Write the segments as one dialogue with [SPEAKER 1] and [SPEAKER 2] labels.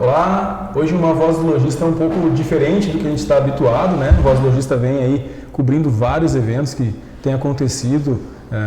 [SPEAKER 1] Olá, hoje uma Voz do Lojista é um pouco diferente do que a gente está habituado, né? A Voz do Lojista vem aí cobrindo vários eventos que têm acontecido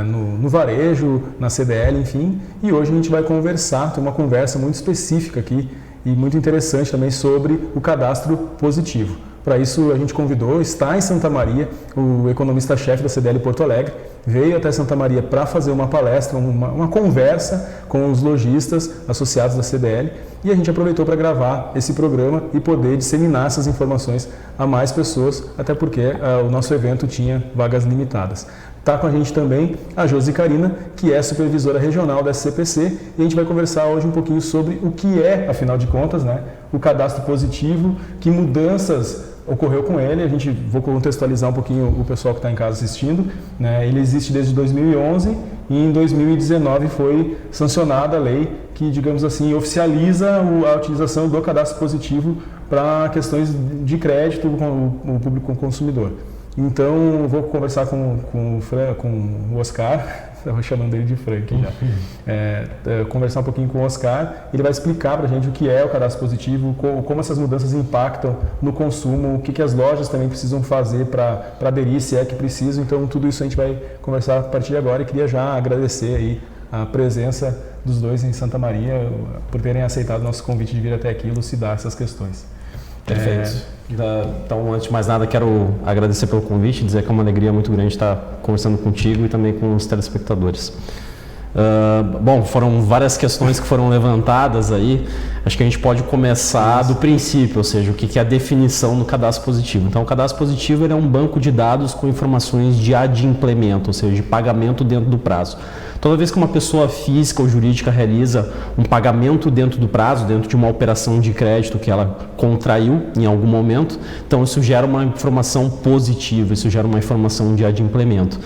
[SPEAKER 1] no varejo, na CDL, enfim, e hoje a gente vai conversar, ter uma conversa muito específica aqui e muito interessante também sobre o cadastro positivo. Para isso a gente convidou, está em Santa Maria, o economista-chefe da CDL Porto Alegre, veio até Santa Maria para fazer uma palestra, uma conversa com os lojistas associados da CDL, e a gente aproveitou para gravar esse programa e poder disseminar essas informações a mais pessoas, até porque o nosso evento tinha vagas limitadas. Está com a gente também a Josi Carina, que é supervisora regional da SCPC, e a gente vai conversar hoje um pouquinho sobre o que é, afinal de contas, né, o cadastro positivo, que mudanças ocorreu com ele. Vou contextualizar um pouquinho o pessoal que está em casa assistindo, né? Ele existe desde 2011 e em 2019 foi sancionada a lei que, digamos assim, oficializa a utilização do cadastro positivo para questões de crédito com o público consumidor. Então, vou conversar com o Oscar, estava chamando ele de Frank já, conversar um pouquinho com o Oscar. Ele vai explicar para a gente o que é o cadastro positivo, como essas mudanças impactam no consumo, o que as lojas também precisam fazer para aderir, se é que precisam. Então, tudo isso a gente vai conversar a partir de agora, e queria já agradecer aí a presença dos dois em Santa Maria por terem aceitado o nosso convite de vir até aqui e elucidar essas questões.
[SPEAKER 2] Perfeito. Então, antes de mais nada, quero agradecer pelo convite, dizer que é uma alegria muito grande estar conversando contigo e também com os telespectadores. Bom, foram várias questões que foram levantadas aí. Acho que a gente pode começar do princípio, ou seja, o que é a definição do cadastro positivo. Então, o cadastro positivo ele é um banco de dados com informações de adimplemento, ou seja, de pagamento dentro do prazo. Toda vez que uma pessoa física ou jurídica realiza um pagamento dentro do prazo, dentro de uma operação de crédito que ela contraiu em algum momento, então isso gera uma informação positiva, isso gera uma informação de adimplemento.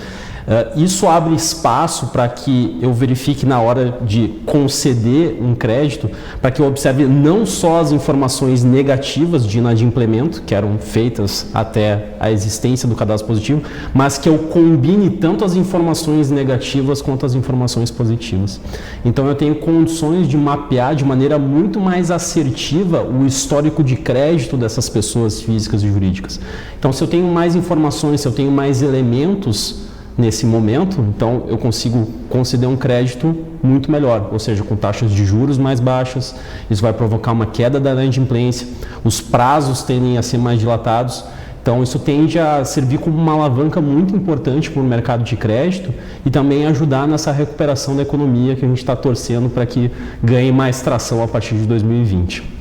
[SPEAKER 2] Isso abre espaço para que eu verifique na hora de conceder um crédito, para que eu observe não só as informações negativas de inadimplemento, que eram feitas até a existência do cadastro positivo, mas que eu combine tanto as informações negativas quanto as informações positivas. Então eu tenho condições de mapear de maneira muito mais assertiva o histórico de crédito dessas pessoas físicas e jurídicas. Então, se eu tenho mais informações, se eu tenho mais elementos nesse momento, então eu consigo conceder um crédito muito melhor, ou seja, com taxas de juros mais baixas. Isso vai provocar uma queda da inadimplência, os prazos tendem a ser mais dilatados. Então isso tende a servir como uma alavanca muito importante para o mercado de crédito e também ajudar nessa recuperação da economia que a gente está torcendo para que ganhe mais tração a partir de 2020.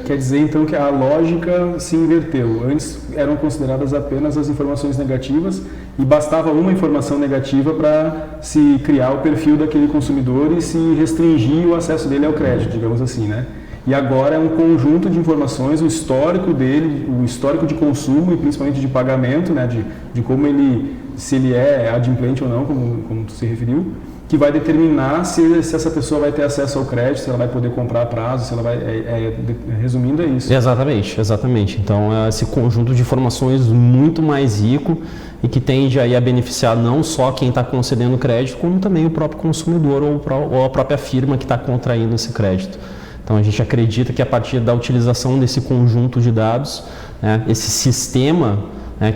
[SPEAKER 1] Quer dizer então que a lógica se inverteu. Antes eram consideradas apenas as informações negativas e bastava uma informação negativa para se criar o perfil daquele consumidor e se restringir o acesso dele ao crédito, digamos assim, né? E agora é um conjunto de informações, o histórico dele, o histórico de consumo e principalmente de pagamento, né? De como se ele é adimplente ou não, como tu se referiu, que vai determinar se essa pessoa vai ter acesso ao crédito, se ela vai poder comprar a prazo, se ela vai... resumindo, é isso.
[SPEAKER 2] Exatamente. Então, é esse conjunto de informações muito mais rico e que tende aí a beneficiar não só quem está concedendo crédito, como também o próprio consumidor ou a própria firma que está contraindo esse crédito. Então, a gente acredita que a partir da utilização desse conjunto de dados, né, esse sistema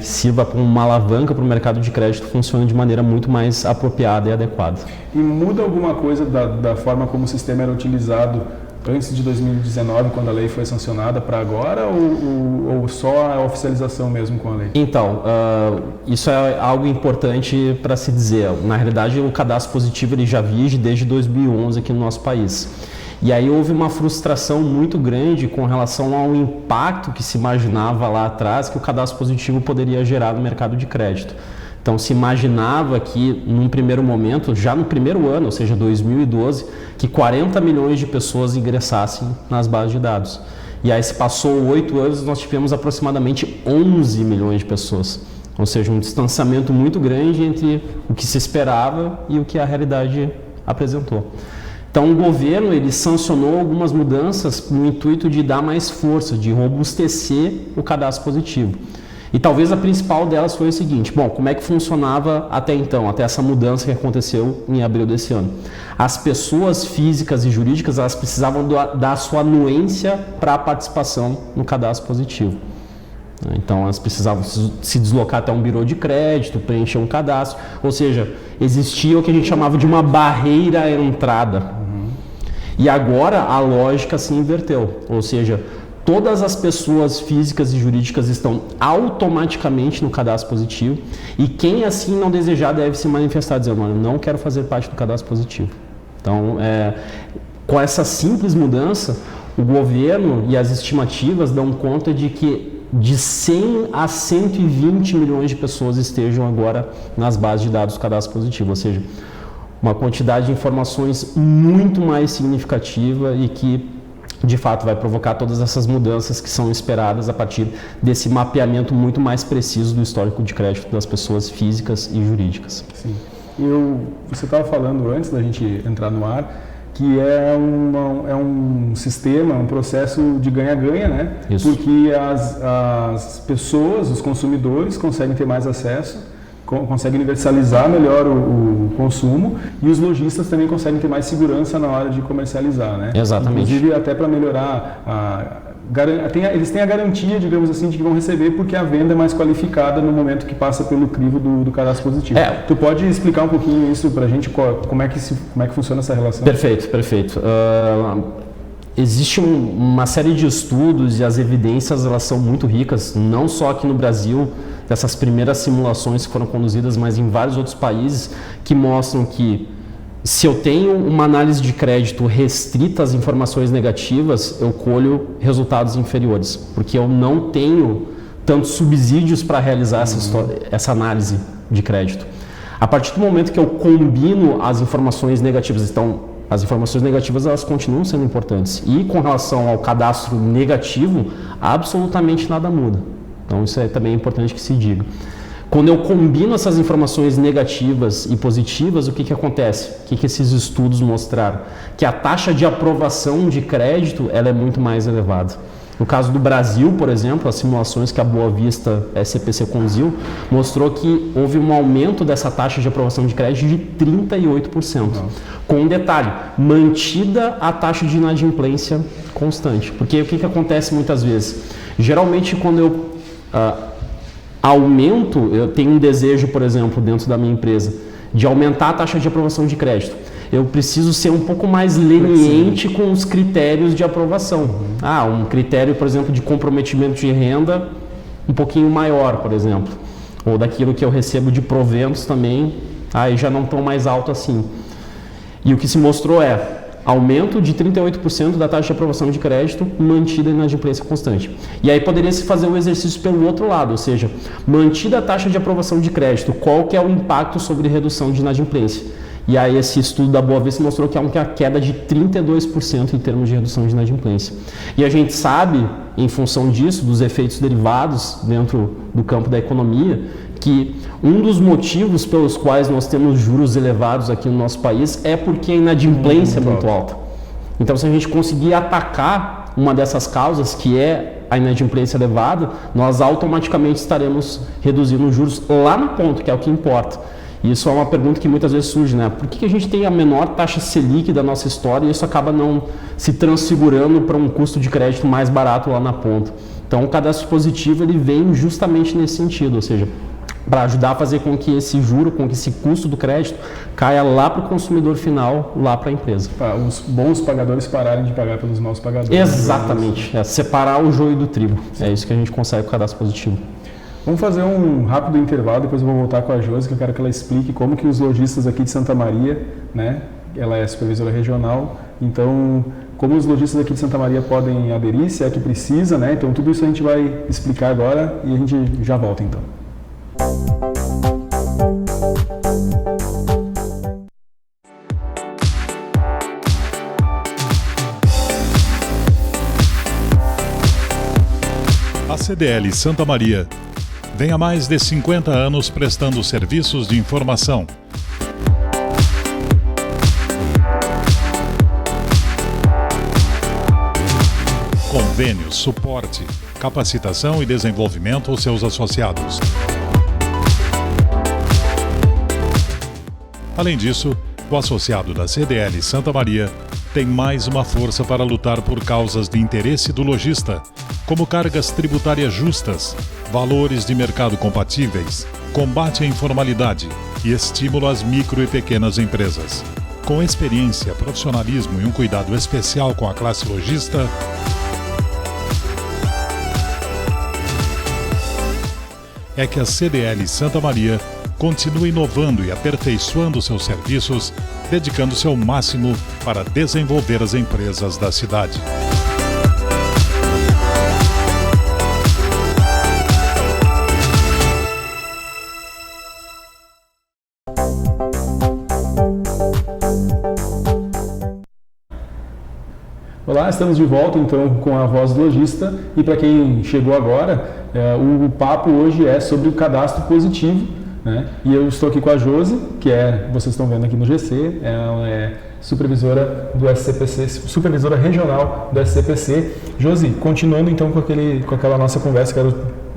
[SPEAKER 2] que sirva como uma alavanca para o mercado de crédito funciona de maneira muito mais apropriada e adequada.
[SPEAKER 1] E muda alguma coisa da forma como o sistema era utilizado antes de 2019, quando a lei foi sancionada, para agora, ou só a oficialização mesmo com a lei?
[SPEAKER 2] Então, isso é algo importante para se dizer. Na realidade, o cadastro positivo ele já vige desde 2011 aqui no nosso país. E aí houve uma frustração muito grande com relação ao impacto que se imaginava lá atrás que o cadastro positivo poderia gerar no mercado de crédito. Então se imaginava que num primeiro momento, já no primeiro ano, ou seja, 2012, que 40 milhões de pessoas ingressassem nas bases de dados. E aí se passou 8 anos, nós tivemos aproximadamente 11 milhões de pessoas. Ou seja, um distanciamento muito grande entre o que se esperava e o que a realidade apresentou. Então o governo ele sancionou algumas mudanças no intuito de dar mais força, de robustecer o cadastro positivo. E talvez a principal delas foi o seguinte: bom, como é que funcionava até então, até essa mudança que aconteceu em abril desse ano? As pessoas físicas e jurídicas, elas precisavam dar sua anuência para a participação no cadastro positivo. Então elas precisavam se deslocar até um birô de crédito, preencher um cadastro, ou seja, existia o que a gente chamava de uma barreira à entrada. E agora a lógica se inverteu, ou seja, todas as pessoas físicas e jurídicas estão automaticamente no cadastro positivo e quem assim não desejar deve se manifestar dizendo: olha, não quero fazer parte do cadastro positivo. Então, com essa simples mudança, o governo e as estimativas dão conta de que de 100 a 120 milhões de pessoas estejam agora nas bases de dados do cadastro positivo, ou seja, uma quantidade de informações muito mais significativa e que de fato vai provocar todas essas mudanças que são esperadas a partir desse mapeamento muito mais preciso do histórico de crédito das pessoas físicas e jurídicas.
[SPEAKER 1] Sim. Você estava falando antes da gente entrar no ar que é um sistema, um processo de ganha-ganha, né?
[SPEAKER 2] Isso.
[SPEAKER 1] Porque as pessoas, os consumidores conseguem ter mais acesso, conseguem universalizar melhor o consumo e os lojistas também conseguem ter mais segurança na hora de comercializar, né?
[SPEAKER 2] Exatamente.
[SPEAKER 1] Inclusive até para melhorar eles têm a garantia, digamos assim, de que vão receber porque a venda é mais qualificada no momento que passa pelo crivo do cadastro positivo. Tu pode explicar um pouquinho isso para a gente, como é que funciona essa relação?
[SPEAKER 2] Perfeito. Existe uma série de estudos e as evidências elas são muito ricas, não só aqui no Brasil, dessas primeiras simulações que foram conduzidas, mas em vários outros países, que mostram que se eu tenho uma análise de crédito restrita às informações negativas, eu colho resultados inferiores, porque eu não tenho tantos subsídios para realizar essa análise de crédito. A partir do momento que eu combino as informações negativas, então as informações negativas elas continuam sendo importantes, e com relação ao cadastro negativo, absolutamente nada muda. Então isso é também importante que se diga. Quando eu combino essas informações negativas e positivas, o que acontece? O que esses estudos mostraram? Que a taxa de aprovação de crédito ela é muito mais elevada. No caso do Brasil, por exemplo, as simulações que a Boa Vista SCPC conduziu mostrou que houve um aumento dessa taxa de aprovação de crédito de 38%. Com um detalhe, mantida a taxa de inadimplência constante. Porque o que acontece muitas vezes? Geralmente quando eu eu tenho um desejo, por exemplo, dentro da minha empresa, de aumentar a taxa de aprovação de crédito. Eu preciso ser um pouco mais leniente com os critérios de aprovação. Um critério, por exemplo, de comprometimento de renda um pouquinho maior, por exemplo. Ou daquilo que eu recebo de proventos também, aí já não tão mais alto assim. E o que se mostrou aumento de 38% da taxa de aprovação de crédito mantida a inadimplência constante. E aí poderia se fazer o exercício pelo outro lado, ou seja, mantida a taxa de aprovação de crédito, qual que é o impacto sobre redução de inadimplência? E aí esse estudo da Boa Vista mostrou que há uma queda de 32% em termos de redução de inadimplência. E a gente sabe, em função disso, dos efeitos derivados dentro do campo da economia, que um dos motivos pelos quais nós temos juros elevados aqui no nosso país é porque a inadimplência é muito alta. Então, se a gente conseguir atacar uma dessas causas, que é a inadimplência elevada, nós automaticamente estaremos reduzindo os juros lá no ponto, que é o que importa. E isso é uma pergunta que muitas vezes surge, né? Por que a gente tem a menor taxa Selic da nossa história e isso acaba não se transfigurando para um custo de crédito mais barato lá na ponta? Então, o cadastro positivo ele vem justamente nesse sentido, ou seja, para ajudar a fazer com que esse juro, com que esse custo do crédito caia lá para o consumidor final, lá para a empresa.
[SPEAKER 1] Para os bons pagadores pararem de pagar pelos maus pagadores.
[SPEAKER 2] Exatamente, separar o joio do trigo. É isso que a gente consegue com o cadastro positivo.
[SPEAKER 1] Vamos fazer um rápido intervalo, depois eu vou voltar com a Josi, que eu quero que ela explique como que os lojistas aqui de Santa Maria, né, ela é supervisora regional, então como os lojistas aqui de Santa Maria podem aderir, se é que precisa, né, então tudo isso a gente vai explicar agora e a gente já volta então.
[SPEAKER 3] A CDL Santa Maria vem há mais de 50 anos prestando serviços de informação. Convênios, suporte, capacitação e desenvolvimento aos seus associados. Além disso, o associado da CDL Santa Maria tem mais uma força para lutar por causas de interesse do lojista, como cargas tributárias justas, valores de mercado compatíveis, combate à informalidade e estímulo às micro e pequenas empresas. Com experiência, profissionalismo e um cuidado especial com a classe lojista, é que a CDL Santa Maria continua inovando e aperfeiçoando seus serviços, dedicando-se ao máximo para desenvolver as empresas da cidade.
[SPEAKER 1] Olá, estamos de volta então com a Voz do Lojista, e para quem chegou agora, o papo hoje é sobre o cadastro positivo, né? E eu estou aqui com a Josi, que vocês estão vendo aqui no GC, ela é supervisora do SCPC, supervisora regional do SCPC. Josi, continuando então com aquela nossa conversa, quero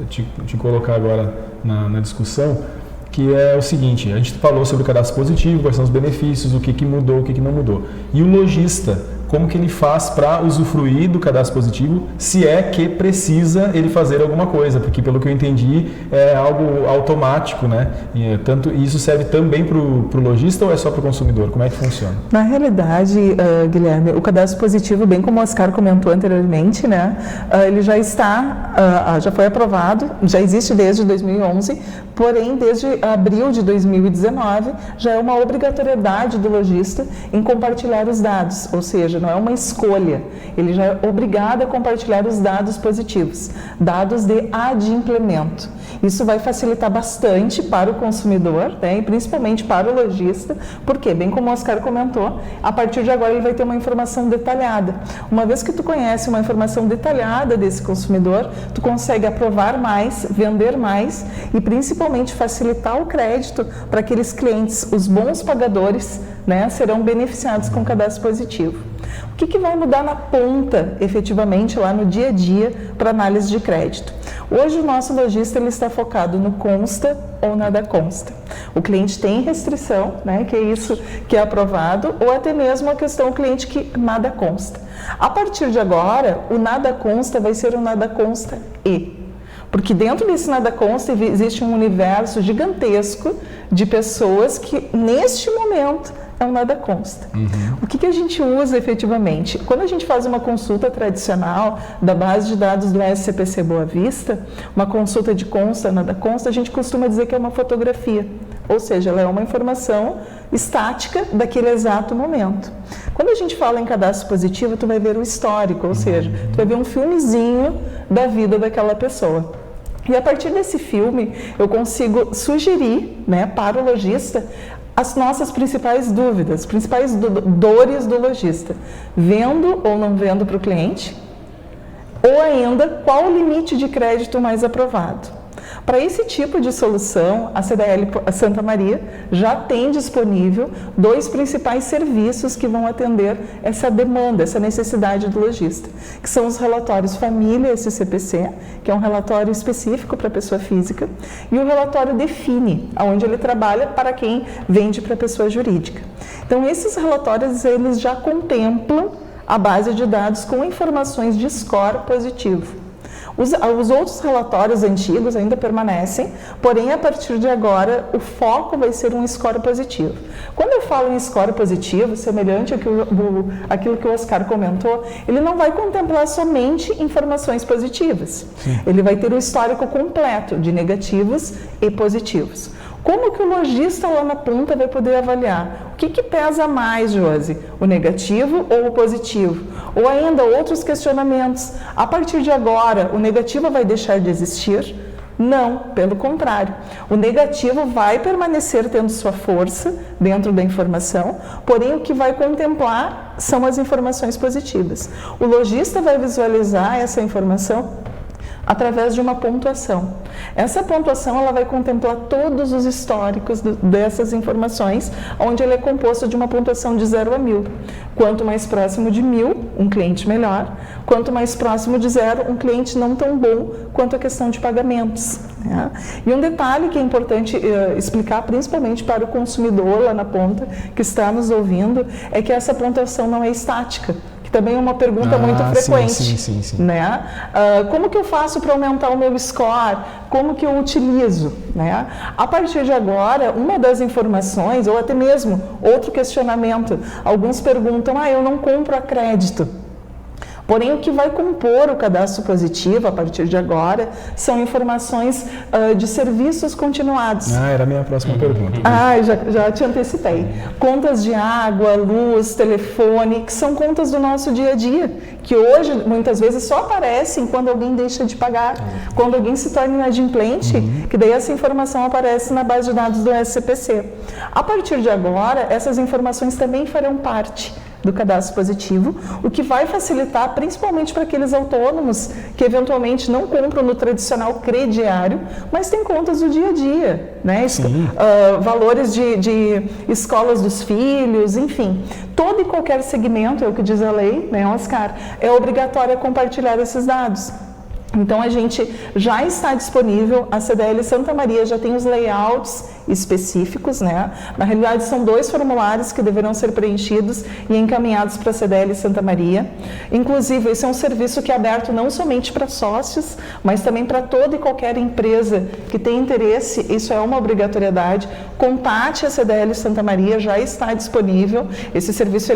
[SPEAKER 1] te colocar agora na discussão, que é o seguinte: a gente falou sobre o cadastro positivo, quais são os benefícios, o que mudou, o que não mudou. E o lojista, como que ele faz para usufruir do cadastro positivo, se é que precisa ele fazer alguma coisa, porque pelo que eu entendi é algo automático, né? E isso serve também para o lojista ou é só para o consumidor? Como é que funciona?
[SPEAKER 4] Na realidade, Guilherme, o cadastro positivo, bem como o Oscar comentou anteriormente, né? Ele já já foi aprovado, já existe desde 2011, porém desde abril de 2019 já é uma obrigatoriedade do lojista em compartilhar os dados, ou seja, não é uma escolha, ele já é obrigado a compartilhar os dados positivos, dados de adimplemento. Isso vai facilitar bastante para o consumidor, né, e principalmente para o lojista, porque, bem como o Oscar comentou, a partir de agora ele vai ter uma informação detalhada. Uma vez que tu conhece uma informação detalhada desse consumidor, tu consegue aprovar mais, vender mais e principalmente facilitar o crédito para aqueles clientes, os bons pagadores, né, serão beneficiados com o cadastro positivo. O que vai mudar na ponta, efetivamente, lá no dia a dia, para análise de crédito? Hoje o nosso lojista ele está focado no consta ou nada consta. O cliente tem restrição, né, que é isso que é aprovado, ou até mesmo a questão do cliente que nada consta. A partir de agora, o nada consta vai ser o nada consta e. Porque dentro desse nada consta existe um universo gigantesco de pessoas que, neste momento, é um nada consta. O que a gente usa efetivamente? Quando a gente faz uma consulta tradicional da base de dados do SCPC Boa Vista, uma consulta de consta, nada consta, a gente costuma dizer que é uma fotografia. Ou seja, ela é uma informação estática daquele exato momento. Quando a gente fala em cadastro positivo, tu vai ver o histórico, ou seja, tu vai ver um filmezinho da vida daquela pessoa. E a partir desse filme, eu consigo sugerir, né, para o lojista as nossas principais dúvidas, principais dores do lojista, vendo ou não vendo para o cliente, ou ainda qual o limite de crédito mais aprovado. Para esse tipo de solução, a CDL Santa Maria já tem disponível 2 principais serviços que vão atender essa demanda, essa necessidade do lojista, que são os relatórios Família SCPC, que é um relatório específico para a pessoa física, e o relatório Define, onde ele trabalha para quem vende para a pessoa jurídica. Então, esses relatórios eles já contemplam a base de dados com informações de score positivo. Os outros relatórios antigos ainda permanecem, porém, a partir de agora, o foco vai ser um score positivo. Quando eu falo em score positivo, semelhante àquilo que o Oscar comentou, ele não vai contemplar somente informações positivas. Sim. Ele vai ter o histórico completo de negativos e positivos. Como que o lojista lá na ponta vai poder avaliar? O que pesa mais, Josi? O negativo ou o positivo? Ou ainda outros questionamentos. A partir de agora, o negativo vai deixar de existir? Não, pelo contrário. O negativo vai permanecer tendo sua força dentro da informação, porém o que vai contemplar são as informações positivas. O lojista vai visualizar essa informação através de uma pontuação. Essa pontuação ela vai contemplar todos os históricos dessas informações, onde ele é composto de uma pontuação de 0 a 1000. Quanto mais próximo de 1000, um cliente melhor. Quanto mais próximo de 0, um cliente não tão bom quanto a questão de pagamentos. Né? E um detalhe que é importante explicar, principalmente para o consumidor lá na ponta, que está nos ouvindo, é que essa pontuação não é estática. Que também é uma pergunta muito frequente.
[SPEAKER 1] Sim.
[SPEAKER 4] Né? Como que eu faço para aumentar o meu score? Como que eu utilizo? Né? A partir de agora, uma das informações, ou até mesmo outro questionamento, alguns perguntam, eu não compro a crédito. Porém, o que vai compor o cadastro positivo, a partir de agora, são informações de serviços continuados.
[SPEAKER 1] Era a minha próxima pergunta.
[SPEAKER 4] Já te antecipei. Contas de água, luz, telefone, que são contas do nosso dia a dia, que hoje, muitas vezes, só aparecem quando alguém deixa de pagar, quando alguém se torna inadimplente, que daí essa informação aparece na base de dados do SCPC. A partir de agora, essas informações também farão parte do cadastro positivo, o que vai facilitar principalmente para aqueles autônomos que eventualmente não compram no tradicional crediário, mas têm contas do dia a dia, né? Valores de escolas dos filhos, enfim. Todo e qualquer segmento, é o que diz a lei, né, Oscar, é obrigatório compartilhar esses dados. Então, a gente já está disponível, a CDL Santa Maria já tem os layouts específicos, né? Na realidade, são 2 formulários que deverão ser preenchidos e encaminhados para a CDL Santa Maria. Inclusive, esse é um serviço que é aberto não somente para sócios, mas também para toda e qualquer empresa que tem interesse, isso é uma obrigatoriedade. Contate a CDL Santa Maria, já está disponível. Esse serviço,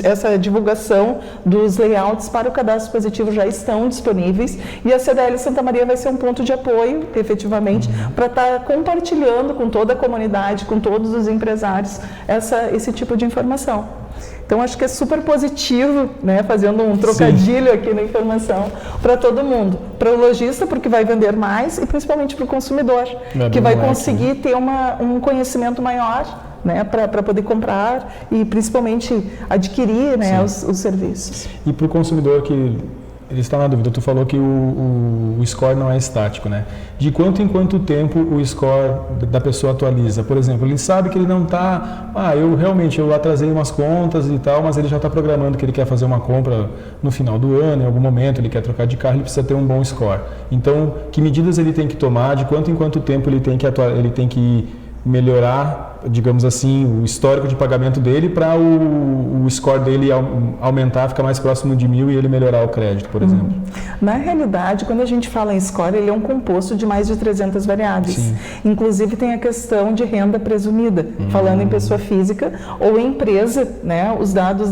[SPEAKER 4] essa divulgação dos layouts para o cadastro positivo já estão disponíveis, e a CDL Santa Maria vai ser um ponto de apoio, efetivamente, para estar compartilhando com toda a comunidade, com todos os empresários, esse tipo de informação. Então, acho que é super positivo, né, fazendo um trocadilho aqui na informação, para todo mundo. Para o lojista, porque vai vender mais, e principalmente para o consumidor, que vai conseguir ter um conhecimento maior, né, para poder comprar e principalmente adquirir, né, os serviços.
[SPEAKER 1] E para o consumidor que ele está na dúvida, tu falou que o score não é estático, né? De quanto em quanto tempo o score da pessoa atualiza? Por exemplo, ele sabe que ele não está... eu atrasei umas contas e tal, mas ele já está programando que ele quer fazer uma compra no final do ano, em algum momento, ele quer trocar de carro, ele precisa ter um bom score. Então, que medidas ele tem que tomar? De quanto em quanto tempo ele tem que melhorar, digamos assim, o histórico de pagamento dele para o score dele aumentar, ficar mais próximo de 1000 e ele melhorar o crédito, por exemplo?
[SPEAKER 4] Na realidade, quando a gente fala em score, ele é um composto de mais de 300 variáveis. Sim. Inclusive tem a questão de renda presumida, falando em pessoa física ou empresa, né, os dados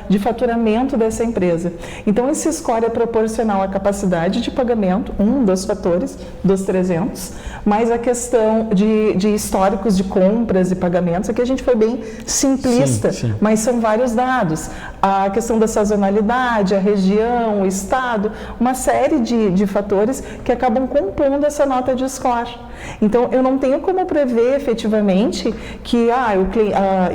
[SPEAKER 4] de faturamento dessa empresa. Então, esse score é proporcional à capacidade de pagamento, um dos fatores dos 300, mas a questão de histórico de compras e pagamentos, aqui a gente foi bem simplista, mas são vários dados. A questão da sazonalidade, a região, o estado, uma série de fatores que acabam compondo essa nota de score. Então, eu não tenho como prever efetivamente que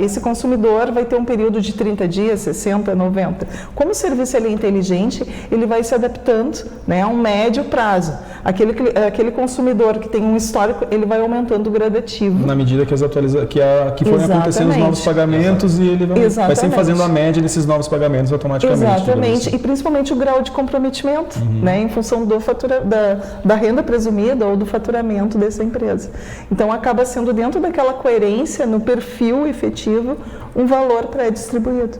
[SPEAKER 4] esse consumidor vai ter um período de 30 dias, 60, 90. Como o serviço ele é inteligente, ele vai se adaptando, né, a um médio prazo. Aquele consumidor que tem um histórico, ele vai aumentando gradativo.
[SPEAKER 1] Na medida que que forem acontecendo os novos pagamentos e ele vai sempre fazendo a média desses novos pagamentos automaticamente.
[SPEAKER 4] Exatamente, e principalmente o grau de comprometimento, né, em função da renda presumida ou do faturamento dessa empresa. Então, acaba sendo dentro daquela coerência, no perfil efetivo, um valor pré-distribuído.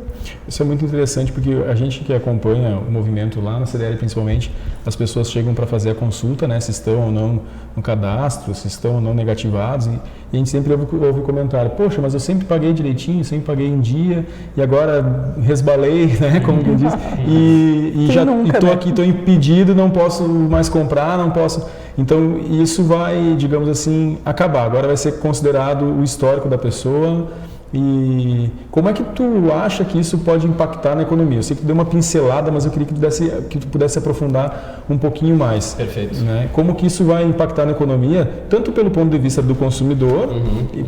[SPEAKER 1] Isso é muito interessante porque a gente que acompanha o movimento lá na CDL, principalmente, as pessoas chegam para fazer a consulta, né, se estão ou não no cadastro, se estão ou não negativados, e a gente sempre ouve comentário, poxa, mas eu sempre paguei direitinho, sempre paguei em dia, e agora resbalei, né, como quem diz, e estou aqui, estou impedido, não posso mais comprar, não posso... Então, isso vai, digamos assim, acabar. Agora vai ser considerado o histórico da pessoa, E como é que tu acha que isso pode impactar na economia? Eu sei que tu deu uma pincelada, mas eu queria que tu pudesse aprofundar um pouquinho mais.
[SPEAKER 2] Perfeito.
[SPEAKER 1] Né? Como que isso vai impactar na economia, tanto pelo ponto de vista do consumidor,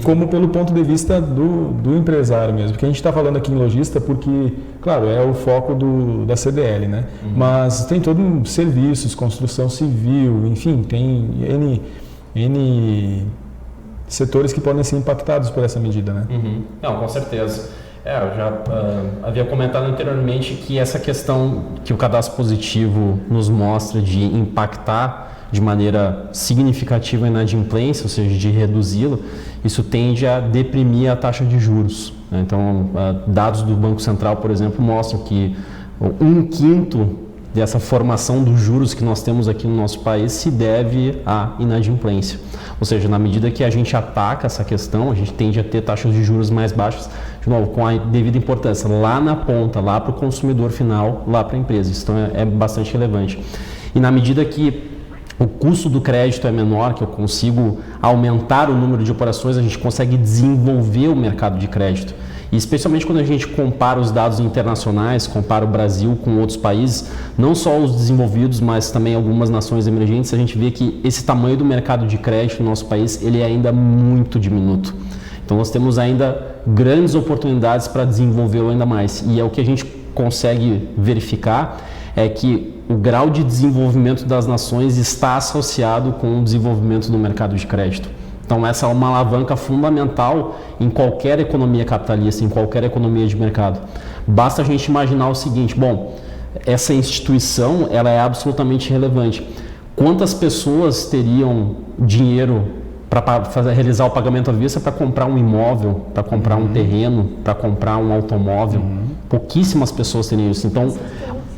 [SPEAKER 1] como pelo ponto de vista do empresário mesmo. Porque a gente está falando aqui em lojista porque, claro, é o foco da CDL, né? Mas tem todo um serviços, construção civil, enfim, tem N setores que podem ser impactados por essa medida, né?
[SPEAKER 2] Não, com certeza. Eu já havia comentado anteriormente que essa questão que o cadastro positivo nos mostra de impactar de maneira significativa a inadimplência, ou seja, de reduzi-la, isso tende a deprimir a taxa de juros. Né? Então, dados do Banco Central, por exemplo, mostram que 1/5 dessa formação dos juros que nós temos aqui no nosso país se deve à inadimplência. Ou seja, na medida que a gente ataca essa questão, a gente tende a ter taxas de juros mais baixas, de novo, com a devida importância lá na ponta, lá para o consumidor final, lá para a empresa. Isso então é bastante relevante. E na medida que o custo do crédito é menor, que eu consigo aumentar o número de operações, a gente consegue desenvolver o mercado de crédito. E especialmente quando a gente compara os dados internacionais, compara o Brasil com outros países, não só os desenvolvidos, mas também algumas nações emergentes, a gente vê que esse tamanho do mercado de crédito no nosso país, ele é ainda muito diminuto. Então nós temos ainda grandes oportunidades para desenvolvê-lo ainda mais. E é o que a gente consegue verificar, é que o grau de desenvolvimento das nações está associado com o desenvolvimento do mercado de crédito. Então essa é uma alavanca fundamental em qualquer economia capitalista, em qualquer economia de mercado. Basta a gente imaginar o seguinte, bom, essa instituição ela é absolutamente relevante. Quantas pessoas teriam dinheiro para realizar o pagamento à vista para comprar um imóvel, para comprar um terreno, para comprar um automóvel? Pouquíssimas pessoas teriam isso. Então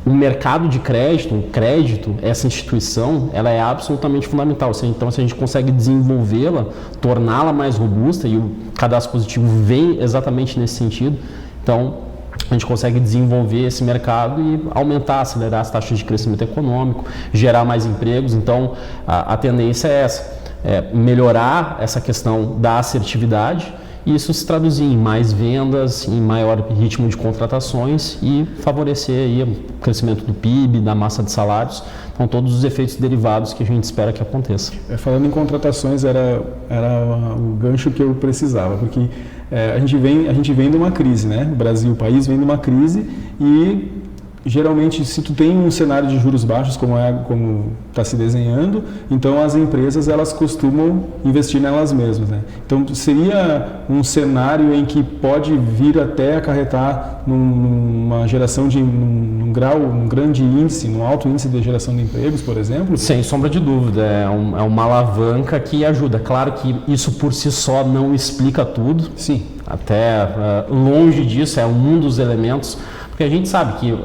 [SPEAKER 2] o mercado de crédito, o crédito, essa instituição, ela é absolutamente fundamental. Então, se a gente consegue desenvolvê-la, torná-la mais robusta, e o cadastro positivo vem exatamente nesse sentido, então a gente consegue desenvolver esse mercado e aumentar, acelerar as taxas de crescimento econômico, gerar mais empregos. Então, a tendência é essa, melhorar essa questão da assertividade, e isso se traduzir em mais vendas, em maior ritmo de contratações e favorecer aí o crescimento do PIB, da massa de salários. Então, todos os efeitos derivados que a gente espera que aconteça.
[SPEAKER 1] Falando em contratações, era o gancho que eu precisava, porque a gente vem de uma crise, né? O Brasil, o país, vem de uma crise e geralmente, se tu tem um cenário de juros baixos, como está se desenhando, então as empresas elas costumam investir nelas mesmas, né? Então seria um cenário em que pode vir até acarretar numa geração de um grande índice, num alto índice de geração de empregos, por exemplo?
[SPEAKER 2] Sem sombra de dúvida, é uma alavanca que ajuda. Claro que isso por si só não explica tudo.
[SPEAKER 1] Sim.
[SPEAKER 2] Até longe disso, é um dos elementos. Porque a gente sabe que,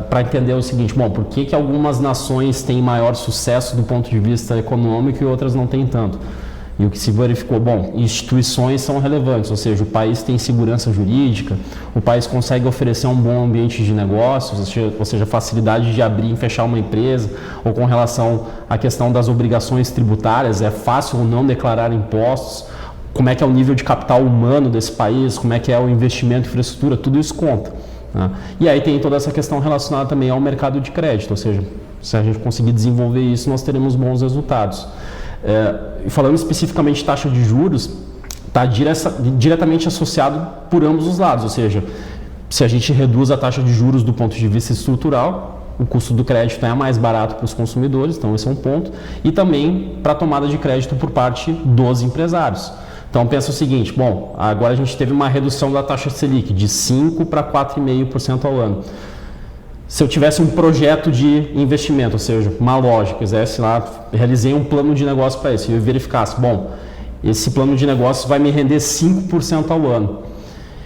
[SPEAKER 2] para entender o seguinte, bom, por que algumas nações têm maior sucesso do ponto de vista econômico e outras não têm tanto? E o que se verificou, bom, instituições são relevantes, ou seja, o país tem segurança jurídica, o país consegue oferecer um bom ambiente de negócios, ou seja, facilidade de abrir e fechar uma empresa, ou com relação à questão das obrigações tributárias, é fácil ou não declarar impostos, como é que é o nível de capital humano desse país, como é que é o investimento em infraestrutura, tudo isso conta. E aí tem toda essa questão relacionada também ao mercado de crédito, ou seja, se a gente conseguir desenvolver isso, nós teremos bons resultados. Falando especificamente de taxa de juros, está diretamente associado por ambos os lados, ou seja, se a gente reduz a taxa de juros do ponto de vista estrutural, o custo do crédito é mais barato para os consumidores, então esse é um ponto, e também para a tomada de crédito por parte dos empresários. Então pensa o seguinte, bom, agora a gente teve uma redução da taxa Selic de 5% para 4,5% ao ano. Se eu tivesse um projeto de investimento, ou seja, uma loja, quisesse lá, realizei um plano de negócio para isso, e eu verificasse, bom, esse plano de negócio vai me render 5% ao ano.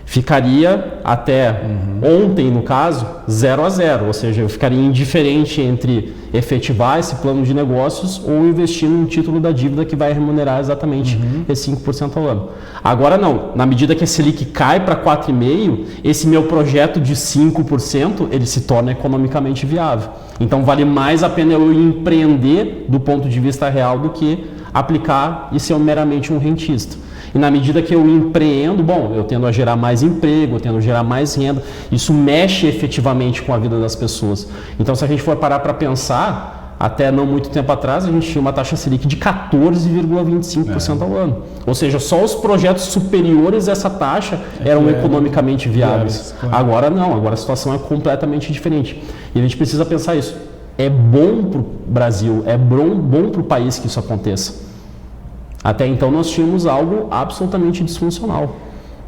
[SPEAKER 2] Ficaria até ontem, no caso, 0-0, ou seja, eu ficaria indiferente entre efetivar esse plano de negócios ou investir num título da dívida que vai remunerar exatamente esse 5% ao ano. Agora não, na medida que a Selic cai para 4,5%, esse meu projeto de 5%, ele se torna economicamente viável. Então vale mais a pena eu empreender do ponto de vista real do que aplicar e ser meramente um rentista. E na medida que eu empreendo, bom, eu tendo a gerar mais emprego, eu tendo a gerar mais renda, isso mexe efetivamente com a vida das pessoas. Então, se a gente for parar para pensar, até não muito tempo atrás, a gente tinha uma taxa Selic de 14,25% ao ano. Ou seja, só os projetos superiores a essa taxa eram economicamente viáveis. Agora não, agora a situação é completamente diferente. E a gente precisa pensar isso. É bom para o Brasil, é bom para o país que isso aconteça. Até então nós tínhamos algo absolutamente disfuncional.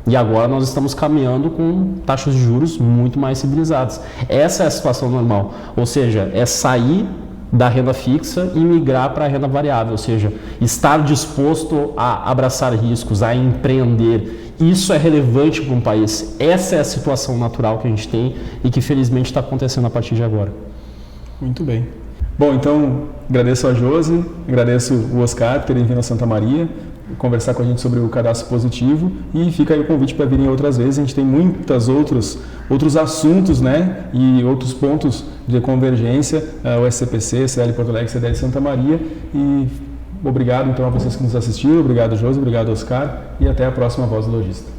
[SPEAKER 2] E agora nós estamos caminhando com taxas de juros muito mais civilizadas. Essa é a situação normal. Ou seja, é sair da renda fixa e migrar para a renda variável. Ou seja, estar disposto a abraçar riscos, a empreender. Isso é relevante para um país. Essa é a situação natural que a gente tem e que felizmente está acontecendo a partir de agora.
[SPEAKER 1] Muito bem. Bom, então agradeço a Josi, agradeço o Oscar por terem vindo a Santa Maria conversar com a gente sobre o cadastro positivo e fica aí o convite para virem outras vezes. A gente tem muitos outros assuntos, né, e outros pontos de convergência, o SCPC, CDL Porto Alegre, CDL Santa Maria. E obrigado então a vocês que nos assistiram, obrigado Josi, obrigado Oscar e até a próxima Voz do Lojista.